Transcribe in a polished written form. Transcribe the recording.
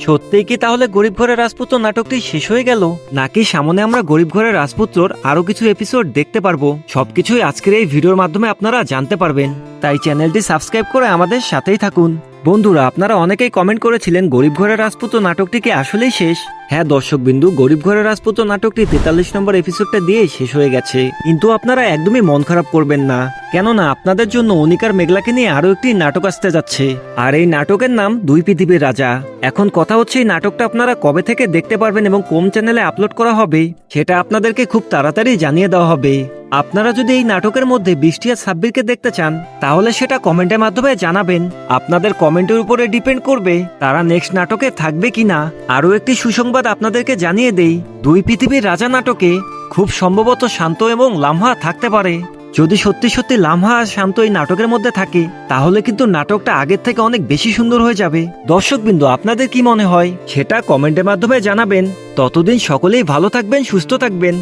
সত্যিই কি তাহলে গরিব ঘরের রাজপুত্র নাটকটি শেষ হয়ে গেল, নাকি সামনে আমরা গরিব ঘরের রাজপুত্রর আরো কিছু এপিসোড দেখতে পারবো? সবকিছুই আজকের এই ভিডিওর মাধ্যমে আপনারা জানতে পারবেন, তাই চ্যানেলটি সাবস্ক্রাইব করে আমাদের সাথেই থাকুন। বন্ধুরা, আপনারা অনেকেই কমেন্ট করেছিলেন গরিব ঘরের রাজপুত্র নাটকটি কি আসলেই শেষ? হ্যাঁ দর্শক বিন্দু, গরিব ঘরের রাজপুত্র নাটকটি 43 নম্বর এপিসোডটা দিয়ে শেষ হয়ে গেছে। কিন্তু আপনারা একদমই মন খারাপ করবেন না, কেননা আপনাদের জন্য অনিকার মেঘলাকে নিয়ে আরো একটি নাটক আসতে যাচ্ছে। আর এই নাটকের নাম দুই পৃথিবীর রাজা। এখন কথা হচ্ছে এই নাটকটা আপনারা কবে থেকে দেখতে পারবেন এবং কোন চ্যানেলে আপলোড করা হবে সেটা আপনাদেরকে খুব তাড়াতাড়ি জানিয়ে দেওয়া হবে। আপনারা যদি এই নাটকের মধ্যে বৃষ্টি আর সাব্বিরকে দেখতে চান তাহলে সেটা কমেন্টের মাধ্যমে জানাবেন। আপনাদের কমেন্টের উপরে ডিপেন্ড করবে তারা নেক্সট নাটকে থাকবে কিনা। আরো একটি সুসংবাদ আপনাদেরকে জানিয়ে দেই, দুই পৃথিবীর রাজা নাটকে খুব সম্ভবত শান্ত এবং লামহা থাকতে পারে। যদি সত্যি সত্যি লামহা আর শান্ত এই নাটকের মধ্যে থাকে তাহলে কিন্তু নাটকটা আগের থেকে অনেক বেশি সুন্দর হয়ে যাবে। দর্শকবৃন্দ, আপনাদের কি মনে হয় সেটা কমেন্টের মাধ্যমে জানাবেন। ততদিন সকলেই ভালো থাকবেন, সুস্থ থাকবেন।